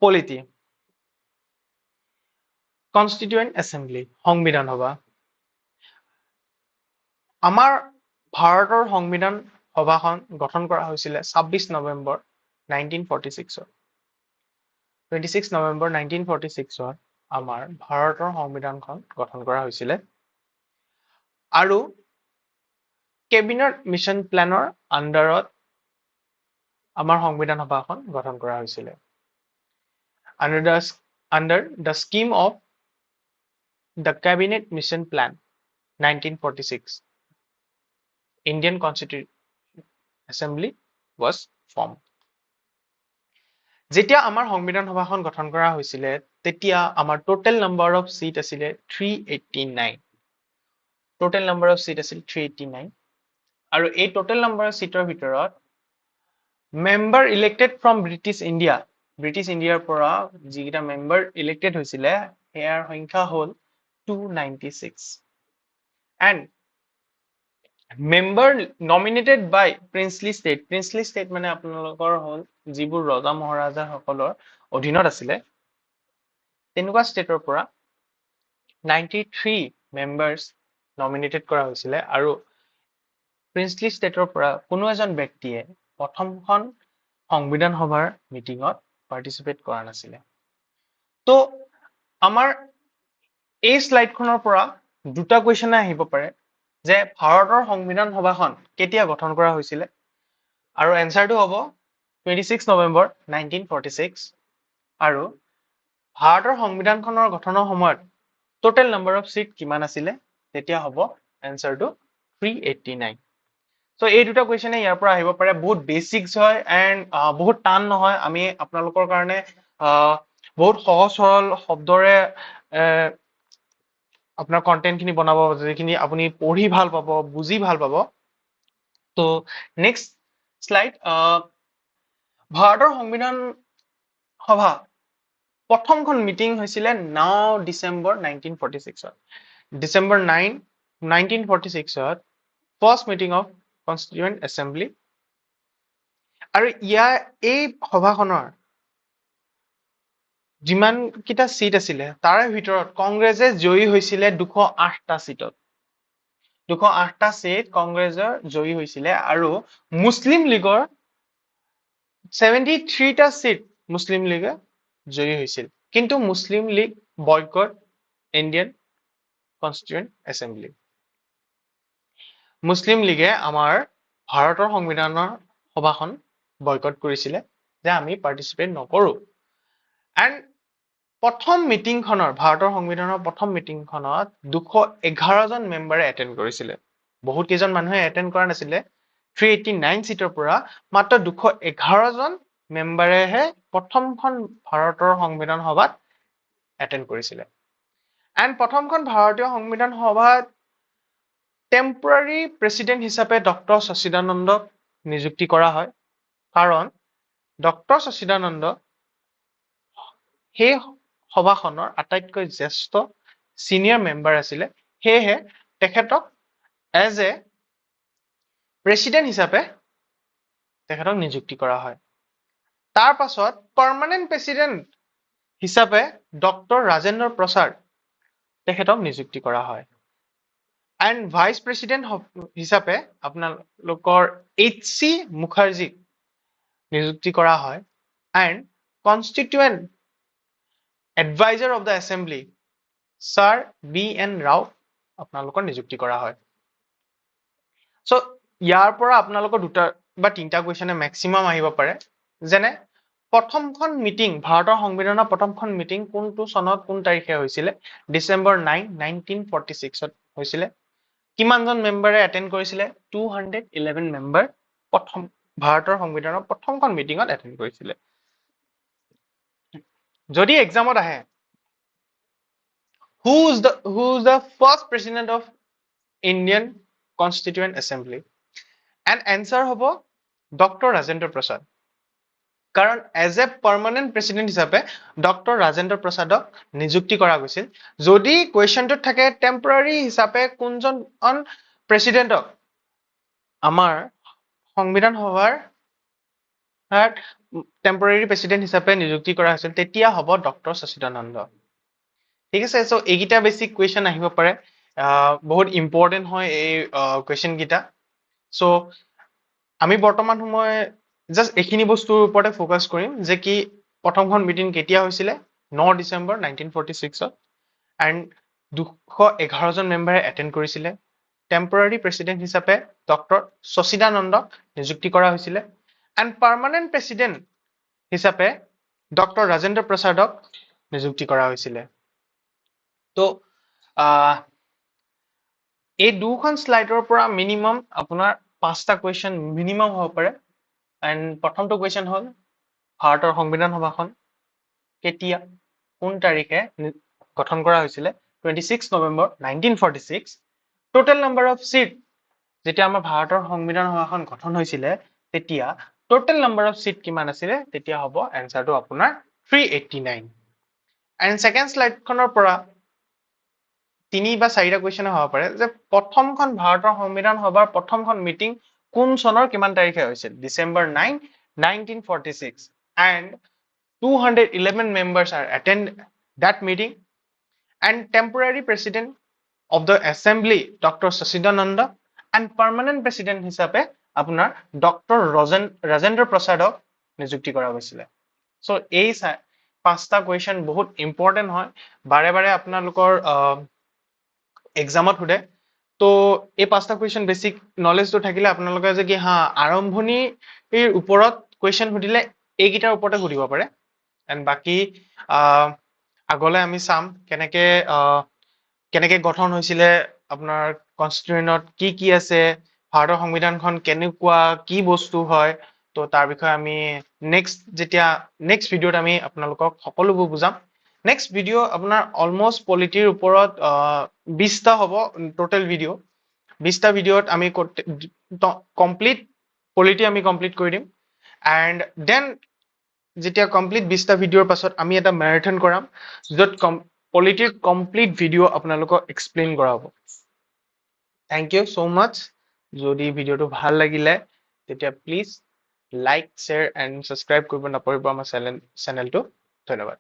Polity, constituent assembly, সংবিধান সভা। আমাৰ ভাৰতৰ সংবিধান সভাখন গঠন কৰা হৈছিলে 26 নৱেম্বৰ 1946 26 নৱেম্বৰ 1946 আমাৰ ভাৰতৰ সংবিধানখন গঠন কৰা হৈছিলে আৰু কেবিনেট মিছন প্লেনৰ আণ্ডাৰত আমাৰ সংবিধান সভাখন গঠন কৰা হৈছিলে under the scheme of the cabinet mission plan 1946 Indian Constituent Assembly was formed. যেতিয়া আমাৰ সংবিধান সভাখন গঠন কৰা হৈছিলে তেতিয়া আমাৰ টোটেল নাম্বাৰ অফ সিট আছিলে 389 টোটেল নাম্বাৰ অফ সিট আছিল 389 আৰু এই টোটেল নাম্বাৰ অফ সিটৰ ভিতৰত মেম্বাৰ ইলেক্টেড ফ্ৰম ব্ৰিটিছ ইণ্ডিয়াৰ পৰা যিকেইটা মেম্বাৰ ইলেক্টেড হৈছিলে সেয়াৰ সংখ্যা হ'ল 296 and member nominated by princely state মানে আপোনালোকৰ হ'ল যিবোৰ ৰজা মহাৰাজা সকলৰ অধীনত আছিলে তেনেকুৱা ষ্টেটৰ পৰা 93 মেম্বাৰ্স নমিনেটেড কৰা হৈছিলে আৰু প্ৰিন্সলি ষ্টেটৰ পৰা কোনো এজন ব্যক্তিয়ে প্ৰথমখন সংবিধান সভাৰ মিটিঙত পাৰ্টিচিপেট কৰা নাছিলে তো আমাৰ এই স্লাইডখনৰ পৰা দুটা কোৱেশ্চন আহিব পাৰে যে ভাৰতৰ সংবিধান সভাখন কেতিয়া গঠন কৰা হৈছিলে আৰু এনসাৰটো হ'ব 26 নৱেম্বৰ 1946 আৰু ভাৰতৰ সংবিধানখনৰ গঠনৰ সময়ত টোটেল নাম্বাৰ অফ সিট কিমান আছিলে তেতিয়া হ'ব এনসাৰটো 389 সো এই দুটা কোৱেশ্চনে ইয়াৰ পৰা আহিব পাৰে বহুত বেসিক্স হয় এন্ড বহুত টান নহয় আমি আপোনালোকৰ কাৰণে বহুত সহজ সৰল শব্দৰে আপোনাৰ কন্টেন্টখিনি বনাব যেখিনি আপুনি পঢ়ি ভাল পাব বুজি ভাল পাব তো নেক্সট স্লাইড ভাৰতৰ সংবিধান সভা প্ৰথমখন মিটিং হৈছিলে 9 December 1946 December 9 1946 first meeting of constituent assembly আৰু এই সভাখনৰ যিমান কিটা সিট আছিলে তাৰে ভিতৰত কংগ্ৰেছে জয়ী হৈছিলে 208টা সিটত 208টা সিট কংগ্ৰেছৰ জয়ী হৈছিলে আৰু মুসলিম লীগৰ 73টা সিট মুসলিম লীগে জয়ী হৈছিল কিন্তু Muslim League boycott Indian constituent assembly Muslim লীগে আমাৰ ভাৰতৰ সংবিধানৰ সভাখন বয়কট কৰিছিলে যে আমি পাৰ্টিসিপেট নকৰো এন্ড প্ৰথম মিটিংখনৰ ভাৰতৰ সংবিধানৰ প্ৰথম মিটিংখনত 211 জন মেম্বাৰে এটেন্ড কৰিছিলে বহুত কেইজন মানুহে এটেন্ড কৰা নাছিলে 389 সিটৰ পৰা মাত্ৰ 211 জন মেম্বাৰেহে প্ৰথমখন ভাৰতৰ সংবিধান সভাত এটেন্ড কৰিছিলে এন্ড প্ৰথমখন ভাৰতীয় সংবিধান সভাত টেম্পৰাৰী প্ৰেসিডেন্ট হিচাপে ডক্টৰ সচিদানন্দক নিযুক্তি কৰা হয় কাৰণ ডক্টৰ সচিদানন্দ সেই সভাখনৰ আটাইতকৈ জ্যেষ্ঠ সিনিয়ৰ মেম্বাৰ আছিলে হেহে তেখেতক এজ এ প্ৰেসিডেন্ট হিচাপে তেখেতক নিযুক্তি কৰা হয় তাৰ পাছত পাৰ্মানেন্ট প্ৰেসিডেন্ট হিচাপে ডক্টৰ ৰাজেন্দ্ৰ প্ৰসাদ তেখেতক নিযুক্তি কৰা হয় এন্ড ভাইস প্ৰেসিডেন্ট হিচাপে আপোনালোকৰ এইচ.সি. মুখাৰ্জীক নিযুক্তি কৰা হয় and constituent adviser of the assembly sir B N. Rau আপোনালোকৰ নিযুক্তি কৰা হয় সো ইয়াৰ পৰা আপোনালোকৰ দুটা বা তিনটা কোৱেশ্চনে ম্যাক্সিমাম আহিব পাৰে যেনে প্ৰথমখন মিটিং ভাৰতৰ সংবিধানৰ প্ৰথমখন মিটিং কোনটো চনত কোন তাৰিখে হৈছিলে ডিসেম্বৰ 9 1946 ত হৈছিলে কিমানজন মেম্বাৰে এটেন্ড কৰিছিলে 211 মেম্বাৰ প্ৰথম ভাৰতৰ সংবিধানৰ প্ৰথমখন মিটিঙত এটেন্ড কৰিছিলে যদি এক্সামত আহে who is the first president of Indian Constituent Assembly and answer হ'ব ডক্টৰ ৰাজেন্দ্ৰ প্ৰসাদ কাৰণ এজ এ পাৰ্মানেন্ট প্ৰেসিডেন্ট হিচাপে ডক্টৰ ৰাজেন্দ্ৰ প্ৰসাদক নিযুক্তি কৰা গৈছিল যদি কোৱেশ্চনটোত থাকে টেম্পৰাৰী হিচাপে কোনজন প্ৰেসিডেন্টক আমাৰ সংবিধান সভাৰ টেম্পৰাৰী প্ৰেচিডেণ্ট হিচাপে নিযুক্তি কৰা হৈছিল তেতিয়া হ'ব ডক্টৰ সচিদানন্দ ঠিক আছে সো এইকেইটা বেছিক কুৱেশ্যন আহিব পাৰে বহুত ইম্পৰ্টেণ্ট হয় এই কুৱেশ্যন কেইটা সো আমি বৰ্তমান সময় জাষ্ট এইখিনি বস্তুৰ ওপৰতে ফ'কাছ কৰিম যে কি প্ৰথমখন মিটিং কেতিয়া হৈছিলে 9 ডিচেম্বৰ 1946 এণ্ড 211 জন মেম্বাৰে এটেণ্ড কৰিছিলে টেম্পৰাৰী প্ৰেচিডেণ্ট হিচাপে ডক্টৰ সচিদানন্দক নিযুক্তি কৰা হৈছিলে এণ্ড পাৰ্মানেণ্ট প্ৰেচিডেণ্ট হিচাপে ডক্টৰ ৰাজেন্দ্ৰ প্ৰসাদক নিযুক্তি কৰা হৈছিলে তো এই দুখন শ্লাইডৰ পৰা মিনিমাম আপোনাৰ 5টা কুৱেশ্যন মিনিমাম হ'ব পাৰে এণ্ড প্ৰথমটো কুৱেশ্যন হ'ল ভাৰতৰ সংবিধান সভাখন কেতিয়া কোন তাৰিখে গঠন কৰা হৈছিলে 26 November 1946 total number of seat যেতিয়া আমাৰ ভাৰতৰ সংবিধান সভাখন গঠন হৈছিলে তেতিয়া টোটেল নাম্বাৰ অফ সিট কিমান আছিলে তেতিয়া হ'ব এনসাৰটো আপোনাৰ 389 এণ্ড সেকেন্ড স্লাইডখনৰ পৰা 3 বা 4টা কুৱেশ্যন হ'ব পাৰে যে প্ৰথমখন ভাৰতৰ সংবিধান সভাৰ প্ৰথমখন মিটিং কোন চনৰ কিমান তাৰিখে হৈছিল December 9 1946 and 211 members are attend that meeting and temporary president of the assembly Dr. Sachidananda and permanent president হিচাপে আপোনাৰ ডক্টৰ ৰাজেন্দ্ৰ প্ৰসাদক নিযুক্তি কৰা হৈছিলে সো এই 5টা কুৱেশ্যন বহুত ইম্পৰ্টেণ্ট হয় বাৰে বাৰে আপোনালোকৰ এক্সামত সোধে তো এই 5টা কুৱেশ্যন বেছিক নলেজটো থাকিলে আপোনালোকে যে কি হা আৰম্ভণিৰ ওপৰত কুৱেশ্যন সুধিলে এইকেইটাৰ ওপৰতে সুধিব পাৰে এণ্ড বাকী আগলৈ আমি চাম কেনেকে গঠন হৈছিলে আপোনাৰ কনষ্টিটিউশ্যনত কি আছে ভাৰতৰ সংবিধানখন কেনেকুৱা কি বস্তু হয় তো তাৰ বিষয়ে আমি নেক্সট ভিডিঅ'ত আমি আপোনালোকক সকলোবোৰ বুজাম নেক্সট ভিডিঅ' আপোনাৰ অলমষ্ট পলিটিৰ ওপৰত 20টা হ'ব টোটেল ভিডিঅ' 20টা ভিডিঅ'ত আমি কমপ্লিট পলিটি আমি কমপ্লিট কৰি দিম এণ্ড দেন যেতিয়া কমপ্লিট 20টা ভিডিঅ'ৰ পাছত আমি এটা মেৰাথন কৰাম য'ত পলিটিৰ কমপ্লিট ভিডিঅ' আপোনালোকক এক্সপ্লেইন কৰা হ'ব থেংক ইউ so much যদি ভিডিঅ'টো ভাল লাগিলে তেতিয়া please like share and subscribe কৰিব নাপাহৰিব আমাৰ চেনেলটো ধন্যবাদ